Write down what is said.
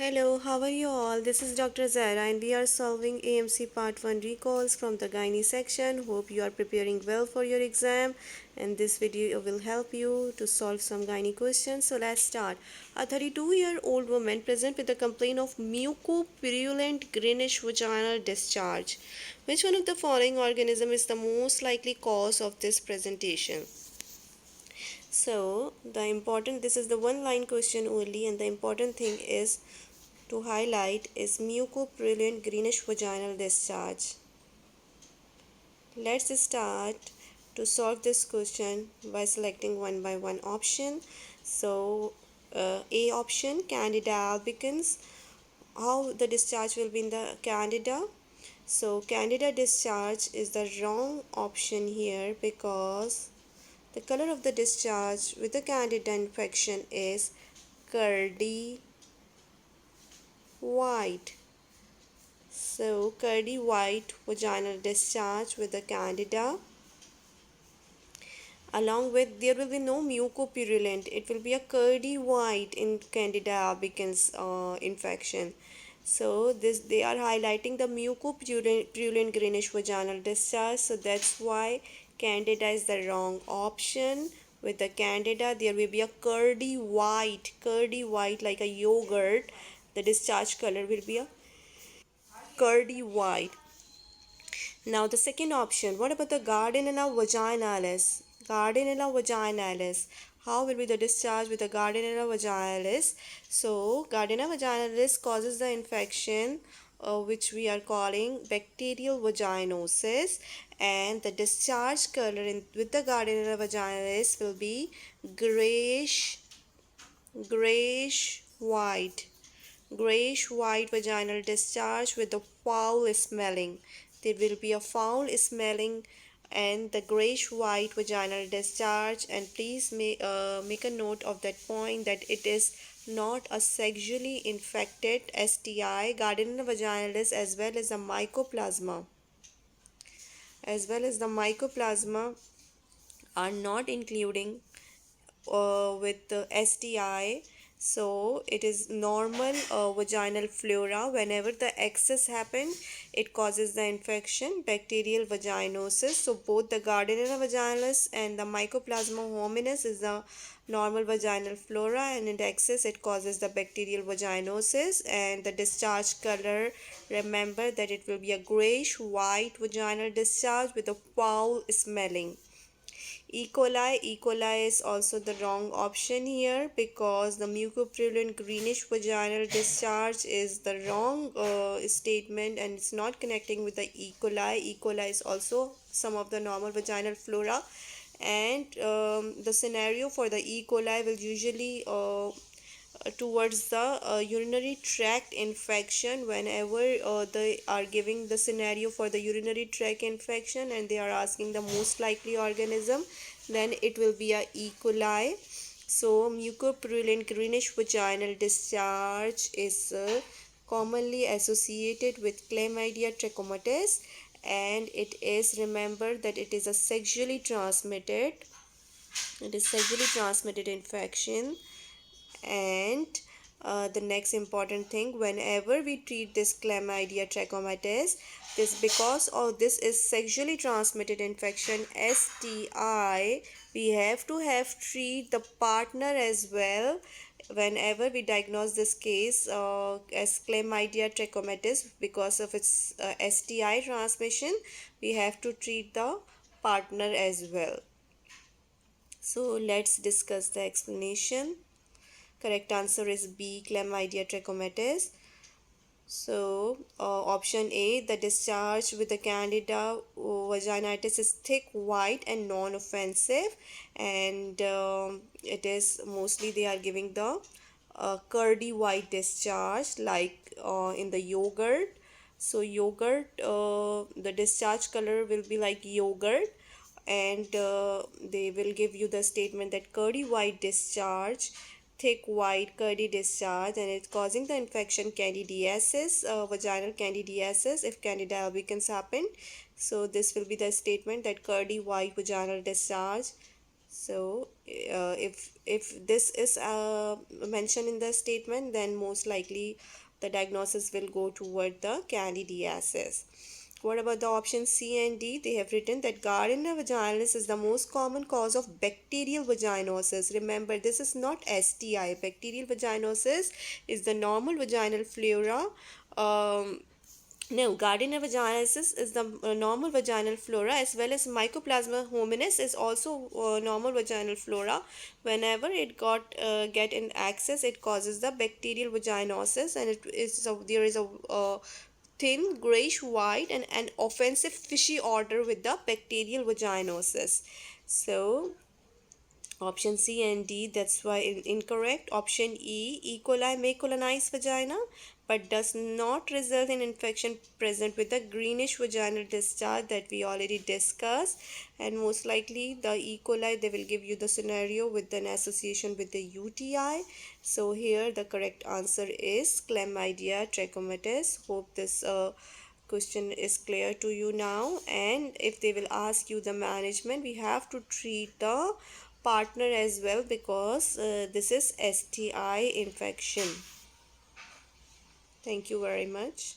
Hello, how are you all? This is Dr. Zaira and we are solving AMC Part 1 recalls from the Gynae section. Hope you are preparing well for your exam and this video will help you to solve some Gynae questions. So let's start. A 32-year-old woman present with a complaint of mucopurulent greenish vaginal discharge. Which one of the following organism is the most likely cause of this presentation? So this is the one line question only, and the important thing is to highlight is mucopurulent greenish vaginal discharge. Let's start to solve this question by selecting one by one option. So A option, Candida albicans. How the discharge will be in the Candida? So Candida discharge is the wrong option here because the color of the discharge with the Candida infection is curdy white. So curdy white vaginal discharge with the Candida. Along with there will be no mucopurulent. It will be a curdy white in Candida albicans infection. So they are highlighting the mucopurulent greenish vaginal discharge. So that's why Candida is the wrong option. With the Candida there will be a curdy white like a yogurt. The discharge color will be a curdy white. Now the second option, what about the Gardnerella vaginalis? Gardnerella vaginalis. How will be the discharge with the Gardnerella vaginalis? So Gardnerella vaginalis causes the infection which we are calling bacterial vaginosis, and the discharge color with the Gardnerella vaginalis will be grayish white. Grayish white vaginal discharge with the foul smelling. There will be a foul smelling and the grayish white vaginal discharge, and please make a note of that point that it is not a sexually infected STI. Gardnerella vaginalis as well as the mycoplasma are not including with the STI. So it is normal vaginal flora. Whenever the excess happen, it causes the infection, bacterial vaginosis. So both the Gardnerella vaginalis and the Mycoplasma hominis is the normal vaginal flora, and in excess it causes the bacterial vaginosis. And the discharge color, remember that it will be a grayish white vaginal discharge with a foul smelling. E. coli is also the wrong option here because the mucopurulent greenish vaginal discharge is the wrong statement, and it's not connecting with the E. coli. E. coli is also some of the normal vaginal flora, and the scenario for the E. coli will usually towards the urinary tract infection. Whenever they are giving the scenario for the urinary tract infection and they are asking the most likely organism, then it will be a E. coli. So mucopurulent greenish vaginal discharge is commonly associated with chlamydia trachomatis, and it is, remember that it is a sexually transmitted infection. And the next important thing, whenever we treat this chlamydia trachomatis, because of this is sexually transmitted infection STI, we have to treat the partner as well. Whenever we diagnose this case as chlamydia trachomatis, because of its STI transmission, we have to treat the partner as well. So let's discuss the explanation. Correct answer is B, chlamydia trachomatis. So option A, the discharge with the Candida vaginitis is thick, white and non-offensive, and it is mostly they are giving the curdy white discharge like in the yogurt. So yogurt, the discharge color will be like yogurt, and they will give you the statement that curdy white discharge, thick white curdy discharge, and it's causing the infection candidiasis, vaginal candidiasis if Candida albicans happen. So this will be the statement that curdy white vaginal discharge. So if this is mentioned in the statement, then most likely the diagnosis will go toward the candidiasis. What about the option C and D? They have written that Gardner vaginalis is the most common cause of bacterial vaginosis. Remember, this is not STI. Bacterial vaginosis is the normal vaginal flora. No, Gardner vaginalis is the normal vaginal flora, as well as Mycoplasma hominis is also normal vaginal flora. Whenever it get in access, it causes the bacterial vaginosis, and there is a thin grayish white and an offensive fishy odor with the bacterial vaginosis. So option C and D, that's why incorrect. Option E coli may colonize vagina but does not result in infection present with the greenish vaginal discharge that we already discussed. And most likely the E. coli, they will give you the scenario with an association with the UTI. So here the correct answer is chlamydia trachomatis. Hope this question is clear to you now. And if they will ask you the management, we have to treat the partner as well, because this is STI infection. Thank you very much.